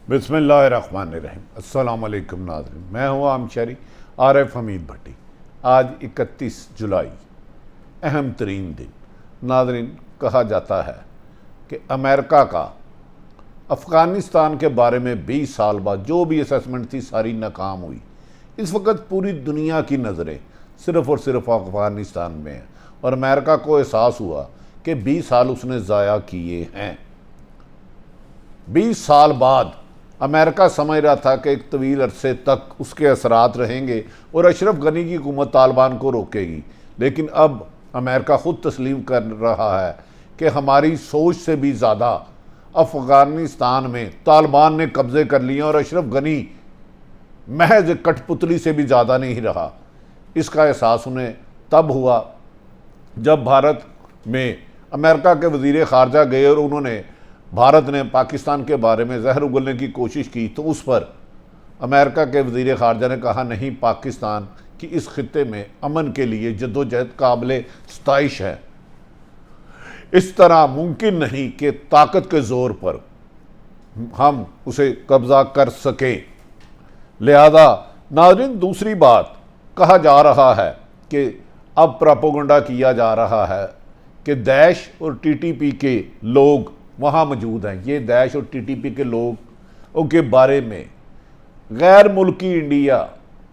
बिस्मिल्लाहिर्रहमानिर्रहीम। अस्सलाम वालेकुम नाज़रीन, मैं हूँ आमशरी आरिफ हमीद भट्टी। आज 31 जुलाई अहम तरीन दिन। नाज़रीन, कहा जाता है कि अमेरिका का अफ़गानिस्तान के बारे में 20 साल बाद जो भी असेसमेंट थी सारी नाकाम हुई। इस वक्त पूरी दुनिया की नज़रें सिर्फ़ और सिर्फ अफ़गानिस्तान में हैं और अमेरिका को एहसास हुआ कि 20 साल उसने ज़ाया किए हैं। 20 साल बाद अमेरिका समझ रहा था कि एक तवील अरसे तक उसके असरात रहेंगे और अशरफ गनी की हुकूमत तालिबान को रोकेगी, लेकिन अब अमेरिका ख़ुद तस्लीम कर रहा है कि हमारी सोच से भी ज़्यादा अफ़गानिस्तान में तालिबान ने कब्ज़े कर लिए और अशरफ गनी महज कठपुतली से भी ज़्यादा नहीं रहा। इसका एहसास उन्हें तब हुआ जब भारत में अमेरिका के वज़ीर ख़ारजा गए और उन्होंने भारत ने पाकिस्तान के बारे में जहर उगलने की कोशिश की, तो उस पर अमेरिका के वज़ीर ख़ारजा ने कहा नहीं, पाकिस्तान की इस खित्ते में अमन के लिए जद्दोजहद काबिल सताइश है। इस तरह मुमकिन नहीं कि ताकत के ज़ोर पर हम उसे कब्ज़ा कर सकें। लिहाजा नाज़रीन, दूसरी बात कहा जा रहा है कि अब प्रोपेगेंडा किया जा रहा है कि दैश और टीटीपी के लोग वहाँ मौजूद हैं। ये दैश और टीटीपी के लोगों के बारे में गैर मुल्की इंडिया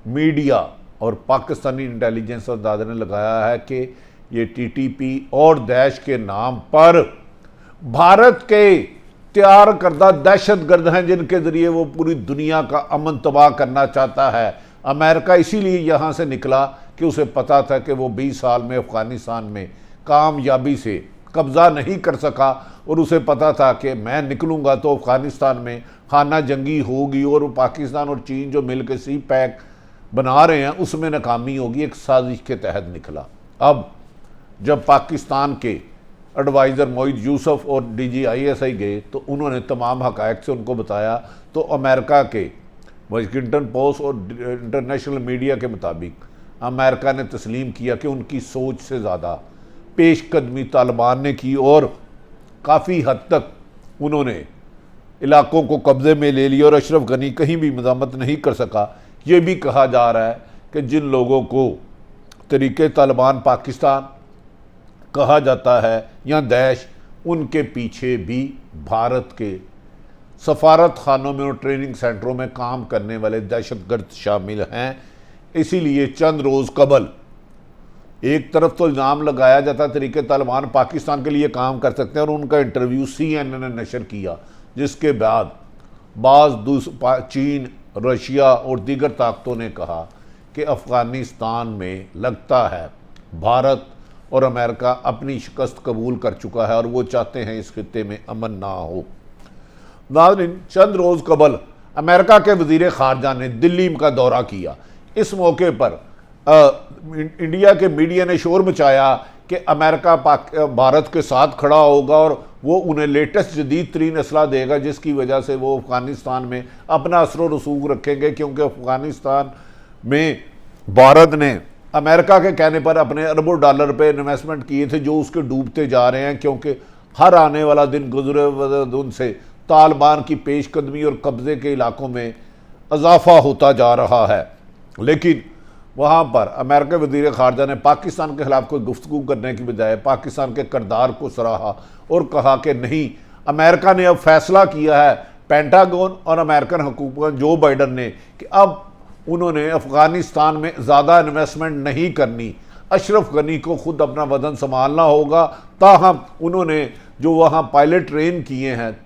मीडिया और पाकिस्तानी इंटेलिजेंस अंदाज़े ने लगाया है कि ये टीटीपी और दैश के नाम पर भारत के तैयार करदा दहशतगर्द हैं, जिनके ज़रिए वो पूरी दुनिया का अमन तबाह करना चाहता है। अमेरिका इसीलिए यहाँ से निकला कि उसे पता था कि वो 20 साल में अफ़गानिस्तान में कामयाबी से कब्ज़ा नहीं कर सका और उसे पता था कि मैं निकलूँगा तो अफ़गानिस्तान में खाना जंगी होगी और पाकिस्तान और चीन जो मिल के सी पैक बना रहे हैं उसमें नाकामी होगी। एक साजिश के तहत निकला। अब जब पाकिस्तान के एडवाइज़र मोईद यूसुफ और DGISI गए तो उन्होंने तमाम हक़ाइक़ से उनको बताया, तो अमेरिका के वाशिंगटन पोस्ट और इंटरनेशनल मीडिया के मुताबिक अमेरिका ने तस्लीम किया कि उनकी सोच से ज़्यादा पेशकदमी तालिबान ने की और काफ़ी हद तक उन्होंने इलाकों को कब्ज़े में ले लिया और अशरफ गनी कहीं भी मज़ामत नहीं कर सका। ये भी कहा जा रहा है कि जिन लोगों को तरीक़े तालिबान पाकिस्तान कहा जाता है या दैश, उनके पीछे भी भारत के सफारत खानों में और ट्रेनिंग सेंटरों में काम करने वाले दहशतगर्द शामिल हैं। इसीलिए चंद रोज़ कबल एक तरफ तो इल्ज़ाम लगाया जाता तरीके तालिबान पाकिस्तान के लिए काम कर सकते हैं और उनका इंटरव्यू CNN ने नशर किया, जिसके बाद चीन, रशिया और दीगर ताकतों ने कहा कि अफ़गानिस्तान में लगता है भारत और अमेरिका अपनी शिकस्त कबूल कर चुका है और वो चाहते हैं इस खित्ते में अमन ना हो। नाज़रीन, चंद रोज़ कबल अमेरिका के वज़ीर ख़ारजा ने दिल्ली का दौरा किया। इस मौके पर इंडिया के मीडिया ने शोर मचाया कि अमेरिका भारत के साथ खड़ा होगा और वो उन्हें लेटेस्ट जदीद तरीन असला देगा, जिसकी वजह से वो अफ़गानिस्तान में अपना असर रसूख रखेंगे, क्योंकि अफ़गानिस्तान में भारत ने अमेरिका के कहने पर अपने अरबों डॉलर पे इन्वेस्टमेंट किए थे जो उसके डूबते जा रहे हैं, क्योंकि हर आने वाला दिन गुजरे दिन से तालिबान की पेशकदमी और कब्ज़े के इलाकों में इजाफा होता जा रहा है। लेकिन वहाँ पर अमेरिका वज़ीर ख़ारजा ने पाकिस्तान के ख़िलाफ़ कोई गुफ्तगू करने की बजाय पाकिस्तान के किरदार को सराहा और कहा कि नहीं, अमेरिका ने अब फैसला किया है, पेंटागन और अमेरिकन हुकूमत जो बाइडन ने, कि अब उन्होंने अफ़गानिस्तान में ज़्यादा इन्वेस्टमेंट नहीं करनी, अशरफ गनी को ख़ुद अपना वतन संभालना होगा। ताहम उन्होंने जो वहाँ पायलट ट्रेन किए हैं,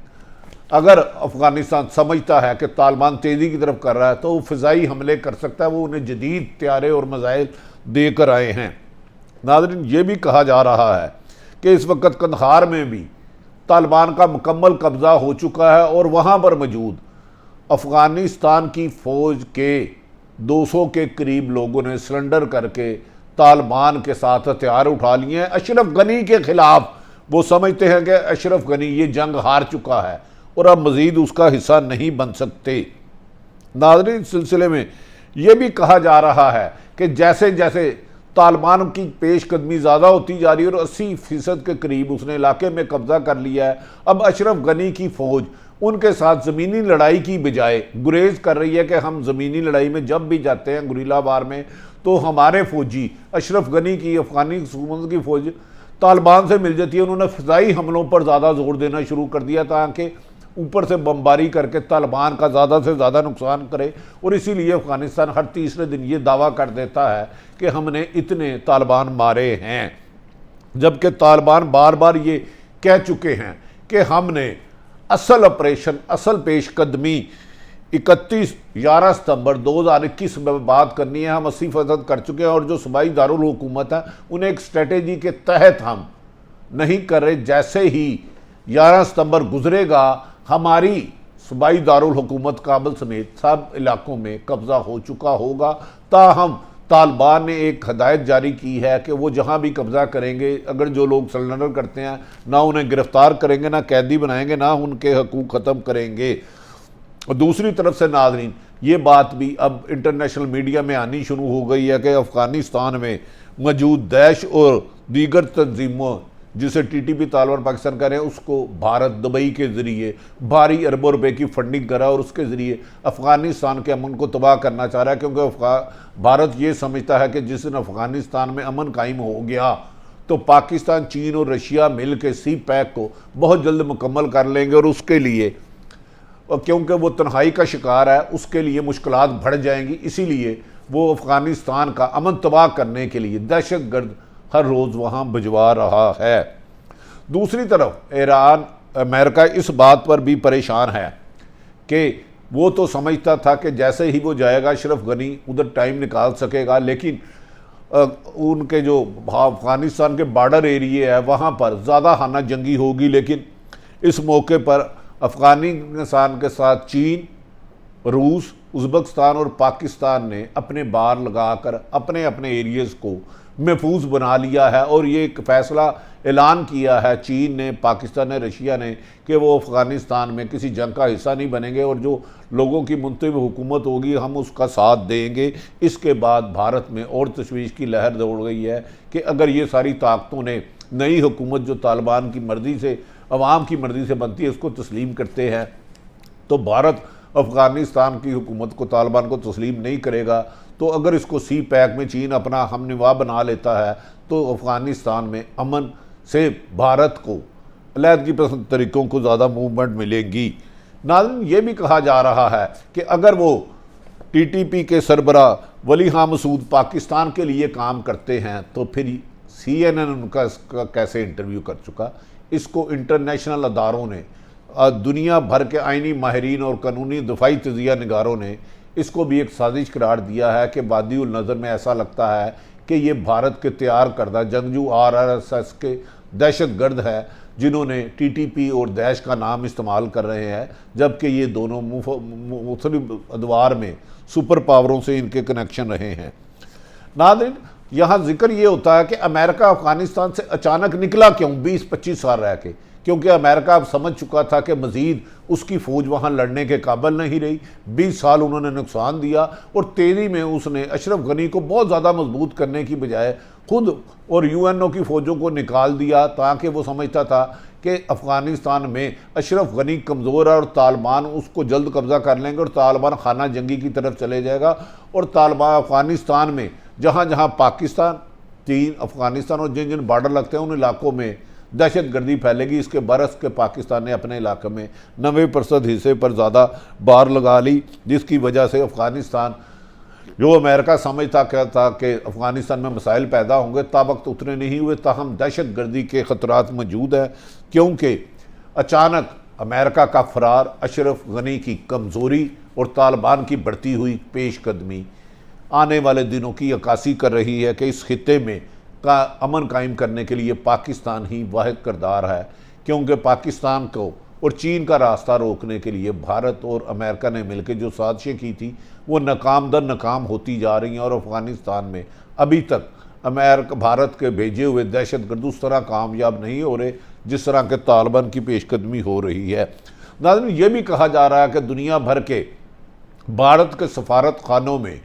अगर अफ़गानिस्तान समझता है कि तालिबान तेज़ी की तरफ कर रहा है तो वो फ़िज़ाई हमले कर सकता है, वो उन्हें जदीद तैयारे और मज़ाइल दे कर आए हैं। नाज़रीन, ये भी कहा जा रहा है कि इस वक्त कंधार में भी तालिबान का मुकम्मल कब्ज़ा हो चुका है और वहाँ पर मौजूद अफ़गानिस्तान की फ़ौज के 200 के करीब लोगों ने सरेंडर करके तालिबान के साथ हथियार उठा लिए हैं। अशरफ गनी के ख़िलाफ़ वो समझते हैं कि अशरफ गनी ये जंग हार चुका है और अब मज़ीद उसका हिस्सा नहीं बन सकते। नाज़रीन, इस सिलसिले में यह भी कहा जा रहा है कि जैसे जैसे तालिबान की पेशकदमी ज़्यादा होती जा रही है और 80% के करीब उसने इलाके में कब्ज़ा कर लिया है, अब अशरफ गनी की फ़ौज उनके साथ ज़मीनी लड़ाई की बजाय गुरेज कर रही है कि हम ज़मीनी लड़ाई में जब भी जाते हैं गुरीला वार में, तो हमारे फ़ौजी अशरफ गनी की अफ़गानी हुकूमत की फ़ौज तालिबान से मिल जाती है। उन्होंने फ़िज़ाई हमलों पर ज़्यादा जोर देना शुरू कर दिया ताकि ऊपर से बमबारी करके तालिबान का ज़्यादा से ज़्यादा नुकसान करे। और इसीलिए अफ़गानिस्तान हर तीसरे दिन ये दावा कर देता है कि हमने इतने तालिबान मारे हैं, जबकि तालिबान बार बार ये कह चुके हैं कि हमने असल ऑपरेशन, असल पेशकदमी 11 सितंबर 2021 में बात करनी है। हम 80% कर चुके हैं और जो सूबाई दारुल हुकूमत है उन्हें एक स्ट्रेटेजी के तहत हम नहीं कर रहे। जैसे ही 11 सितंबर गुजरेगा हमारी सूबाई दारुल हुकूमत काबुल समेत सब इलाकों में कब्जा हो चुका होगा। ताहम तालिबान ने एक हदायत जारी की है कि वो जहाँ भी कब्जा करेंगे, अगर जो लोग सरेंडर करते हैं ना उन्हें गिरफ्तार करेंगे, ना कैदी बनाएंगे, ना उनके हकूक़ ख़त्म करेंगे। और दूसरी तरफ से नाज़रीन, ये बात भी अब इंटरनेशनल मीडिया में आनी शुरू हो गई है कि अफ़गानिस्तान में मौजूद दैश और दीगर तंजीमों जिसे टीटीपी तालिबान पाकिस्तान कह रहे हैं, उसको भारत दुबई के ज़रिए भारी अरबों रुपए की फंडिंग करा और उसके ज़रिए अफ़गानिस्तान के अमन को तबाह करना चाह रहा है। क्योंकि भारत ये समझता है कि जिस दिन अफ़गानिस्तान में अमन कायम हो गया तो पाकिस्तान, चीन और रशिया मिल के सी पैक को बहुत जल्द मुकम्मल कर लेंगे और उसके लिए, और क्योंकि वो तन्हाई का शिकार है, उसके लिए मुश्किलात बढ़ जाएंगी। इसीलिए वो अफ़गानिस्तान का अमन तबाह करने के लिए दहशतगर्द हर रोज़ वहाँ भिजवा रहा है। दूसरी तरफ ईरान, अमेरिका इस बात पर भी परेशान है कि वो तो समझता था कि जैसे ही वो जाएगा अशरफ गनी उधर टाइम निकाल सकेगा, लेकिन उनके जो अफ़गानिस्तान के बॉर्डर एरिए है वहाँ पर ज़्यादा हाना जंगी होगी। लेकिन इस मौके पर अफ़गानिस्तान के साथ चीन, रूस, उज़्बेकिस्तान और पाकिस्तान ने अपने बार लगाकर अपने अपने एरियाज़ को महफूज बना लिया है। और ये एक फ़ैसला ऐलान किया है चीन ने, पाकिस्तान ने, रशिया ने कि वो अफ़गानिस्तान में किसी जंग का हिस्सा नहीं बनेंगे और जो लोगों की मुंतखब हुकूमत होगी हम उसका साथ देंगे। इसके बाद भारत में और तशवीश की लहर दौड़ गई है कि अगर ये सारी ताकतों ने नई हुकूमत जो तालिबान की मर्ज़ी से, अवाम की मर्ज़ी से बनती है, उसको तस्लीम करते हैं, तो भारत अफ़गानिस्तान की हुकूमत को, तालिबान को तस्लीम नहीं करेगा। तो अगर इसको सी पैक में चीन अपना हमनवा बना लेता है तो अफ़गानिस्तान में अमन से भारत को अलहदगी पसंद तरीक़ों को ज़्यादा मूवमेंट मिलेगी। नाज़रीन, ये भी कहा जा रहा है कि अगर वो टीटीपी के सरबरा वली हाँ मसूद पाकिस्तान के लिए काम करते हैं तो फिर CNN उनका कैसे इंटरव्यू कर चुका। इसको इंटरनेशनल अदारों ने, दुनिया भर के आइनी माहिरीन और कानूनी दफाई तजिया निगारों ने इसको भी एक साजिश करार दिया है कि वादी उल नज़र में ऐसा लगता है कि ये भारत के तैयार करदा जंगजू RSS के दहशतगर्द है जिन्होंने TTP और दैश का नाम इस्तेमाल कर रहे हैं, जबकि ये दोनों मुख्तलिफ अदवार में सुपर पावरों से इनके कनेक्शन रहे हैं। नाज़रीन, यहाँ जिक्र ये होता है कि अमेरिका अफ़गानिस्तान से अचानक निकला क्यों 20-25 साल रह के, क्योंकि अमेरिका अब समझ चुका था कि मज़ीद उसकी फ़ौज वहाँ लड़ने के काबिल नहीं रही। 20 साल उन्होंने नुकसान दिया और तेज़ी में उसने अशरफ गनी को बहुत ज़्यादा मजबूत करने की बजाय खुद और UNO की फ़ौजों को निकाल दिया, ताकि वो समझता था कि अफ़गानिस्तान में अशरफ गनी कमज़ोर है और तालिबान उसको जल्द कब्ज़ा कर लेंगे और तालिबान खाना जंगी की तरफ चले जाएगा। और तालिबान अफ़गानिस्तान में जहाँ जहाँ पाकिस्तान, चीन, अफ़गानिस्तान और जिन जिन बार्डर लगते हैं उन इलाकों में दहशतगर्दी फैलेगी। इसके बरस के पाकिस्तान ने अपने इलाके में 90% हिस्से पर ज़्यादा बार लगा ली, जिसकी वजह से अफ़गानिस्तान, जो अमेरिका समझता था कि अफ़गानिस्तान में मसाइल पैदा होंगे, तब वक्त उतने नहीं हुए। ताहम दहशतगर्दी के ख़तरात मौजूद हैं, क्योंकि अचानक अमेरिका का फ़रार, अशरफ गनी की कमज़ोरी और तालिबान की बढ़ती हुई पेशकदमी आने वाले दिनों की अक्कासी कर रही है कि इस खित्ते में का अमन कायम करने के लिए पाकिस्तान ही वाहिद किरदार है। क्योंकि पाकिस्तान को और चीन का रास्ता रोकने के लिए भारत और अमेरिका ने मिलकर जो साजिशें की थी वो नाकाम दर नाकाम होती जा रही हैं और अफ़गानिस्तान में अभी तक अमेरिका, भारत के भेजे हुए दहशतगर्द उस तरह कामयाब नहीं हो रहे जिस तरह के तालिबान की पेशकदमी हो रही है। नाज़रीन, ये भी कहा जा रहा है कि दुनिया भर के भारत के सफारत खानों में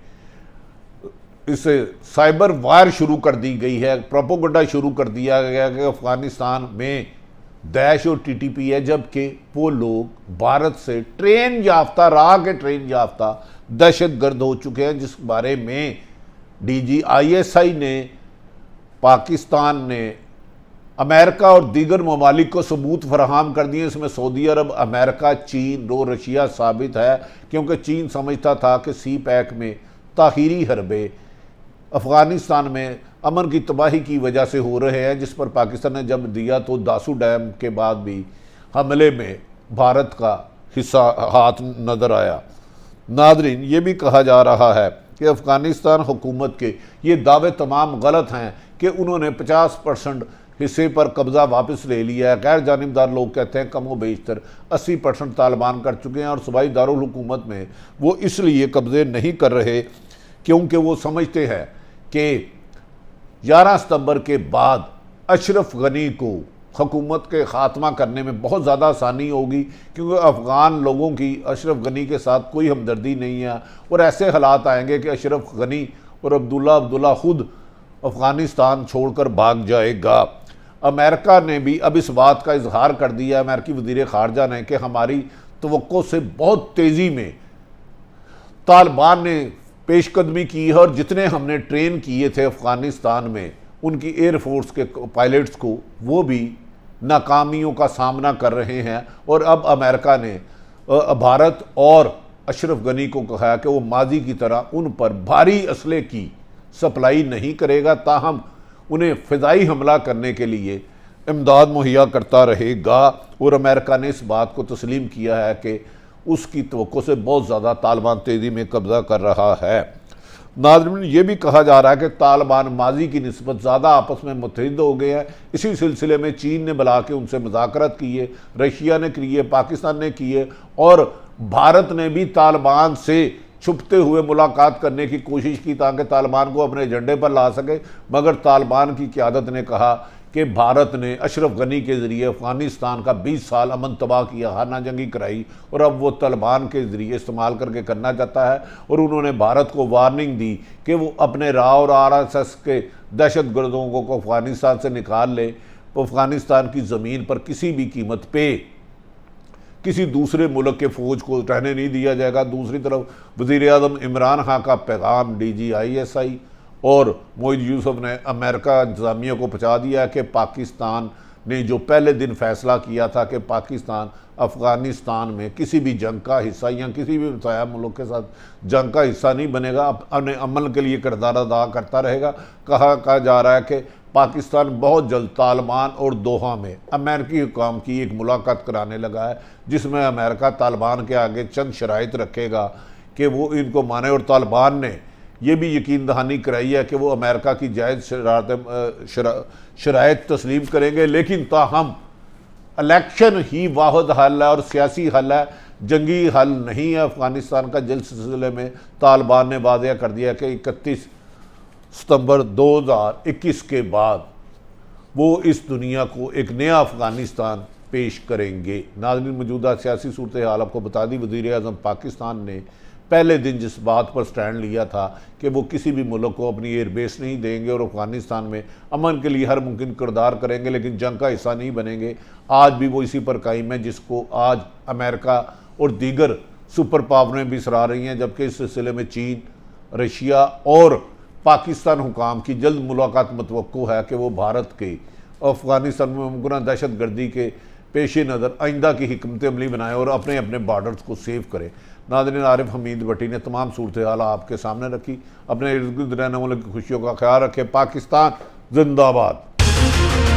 इसे साइबर वार शुरू कर दी गई है, प्रोपोगंडा शुरू कर दिया गया कि अफ़गानिस्तान में दैश और टीटीपी है, जबकि वो लोग भारत से ट्रेन याफ्ता, राह के ट्रेन याफ्ता दहशतगर्द हो चुके हैं, जिस बारे में डीजी आईएसआई ने, पाकिस्तान ने, अमेरिका और दीगर ममालिक को सबूत फराहम कर दिए। इसमें सऊदी अरब, अमेरिका, चीन और रशिया साबित है, क्योंकि चीन समझता था कि सी पैक में ताहीरी हरबे अफ़गानिस्तान में अमन की तबाही की वजह से हो रहे हैं, जिस पर पाकिस्तान ने जब दिया तो दासू डैम के बाद भी हमले में भारत का हिस्सा हाथ नज़र आया। नादरीन, ये भी कहा जा रहा है कि अफ़गानिस्तान हुकूमत के ये दावे तमाम गलत हैं कि उन्होंने 50% हिस्से पर कब्ज़ा वापस ले लिया है। गैर जानिबदार लोग कहते हैं कम व बेशतर 80% तालिबान कर चुके हैं, और सूबाई दारुल हुकूमत में वो इसलिए कब्ज़े नहीं कर रहे क्योंकि वो समझते हैं कि 11 सितंबर के बाद अशरफ गनी को हुकूमत के ख़ात्मा करने में बहुत ज़्यादा आसानी होगी, क्योंकि अफ़गान लोगों की अशरफ गनी के साथ कोई हमदर्दी नहीं है, और ऐसे हालात आएंगे कि अशरफ गनी और अब्दुल्ला खुद अफ़गानिस्तान छोड़कर भाग जाएगा। अमेरिका ने भी अब इस बात का इजहार कर दिया, अमेरिकी वज़ीर ख़ारजा ने, कि हमारी तवक्को से बहुत तेज़ी में तालिबान ने पेशकदमी की है, और जितने हमने ट्रेन किए थे अफ़गानिस्तान में उनकी एयरफोर्स के पायलट्स को, वो भी नाकामियों का सामना कर रहे हैं। और अब अमेरिका ने भारत और अशरफ गनी को कहा कि वो माजी की तरह उन पर भारी असले की सप्लाई नहीं करेगा, ताहम उन्हें फ़िज़ाई हमला करने के लिए इमदाद मुहैया करता रहेगा। और अमेरिका ने इस बात को तस्लीम किया है कि उसकी तवक्को से बहुत ज़्यादा तालिबान तेज़ी में कब्ज़ा कर रहा है। नाज़रीन, ये भी कहा जा रहा है कि तालिबान माजी की निस्बत ज़्यादा आपस में मुत्तहिद हो गए हैं। इसी सिलसिले में चीन ने बुला के उनसे मुज़ाकरात किए, रशिया ने किए, पाकिस्तान ने किए, और भारत ने भी तालिबान से छुपते हुए मुलाकात करने की कोशिश की ताकि तालिबान को अपने एजेंडे पर ला सके। मगर तालिबान की क़यादत ने कहा कि भारत ने अशरफ गनी के ज़रिए अफ़गानिस्तान का 20 साल अमन तबाह किया, खाना जंगी कराई, और अब वो तालिबान के ज़रिए इस्तेमाल करके करना चाहता है। और उन्होंने भारत को वार्निंग दी कि वो अपने राव और आरएसएस के दहशतगर्दों को अफ़गानिस्तान से निकाल ले। अफ़गानिस्तान की ज़मीन पर किसी भी कीमत पे किसी दूसरे मुल्क के फ़ौज को रहने नहीं दिया जाएगा। दूसरी तरफ वज़ीर आज़म इमरान खान का पैगाम डीजी आईएसआई और मोईद यूसुफ ने अमेरिका इंतज़ामिया को पहुँचा दिया कि पाकिस्तान ने जो पहले दिन फैसला किया था कि पाकिस्तान अफ़गानिस्तान में किसी भी जंग का हिस्सा या किसी भी बताया मुल्क के साथ जंग का हिस्सा नहीं बनेगा, अपने अमल के लिए किरदार अदा करता रहेगा। कहा जा रहा है कि पाकिस्तान बहुत जल्द तालिबान और दोहा में अमेरिकी हुकाम की एक मुलाकात कराने लगा है, जिसमें अमेरिका तालिबान के आगे चंद शराइत रखेगा कि वो इनको माने। और तालिबान ने यह भी यकीन दहानी कराई है कि वो अमेरिका की जायज़ शराइत तस्लीम करेंगे, लेकिन ताहम इलेक्शन ही वाहिद हल है और सियासी हल है, जंगी हल नहीं है अफ़गानिस्तान का। जल्द सिलसिले में तालिबान ने वाज़ेह कर दिया कि 31 सितंबर 2021 के बाद वो इस दुनिया को एक नया अफ़गानिस्तान पेश करेंगे। नाज़रीन, मौजूदा सियासी सूरत हाल आपको बता दी। वज़ीर आज़म पाकिस्तान ने पहले दिन जिस बात पर स्टैंड लिया था कि वो किसी भी मुल्क को अपनी एयरबेस नहीं देंगे और अफ़गानिस्तान में अमन के लिए हर मुमकिन किरदार करेंगे, लेकिन जंग का हिस्सा नहीं बनेंगे, आज भी वो इसी पर कायम है, जिसको आज अमेरिका और दीगर सुपर पावरें भी सराह रही हैं। जबकि इस सिलसिले में चीन, रशिया और पाकिस्तान हुकाम की जल्द मुलाकात मतवक्को है कि वो भारत के अफ़गानिस्तान में मुमकिन दहशत गर्दी के पेश नज़र आइंदा की हिकमत अमली बनाए और अपने अपने बार्डर्स को सेव करें। नाज़रीन, आरिफ हमीद भट्टी ने तमाम सूरत हाल आपके सामने रखी। अपने इर्द गिर्द रहने वालों की खुशियों का ख्याल रखें। पाकिस्तान जिंदाबाद।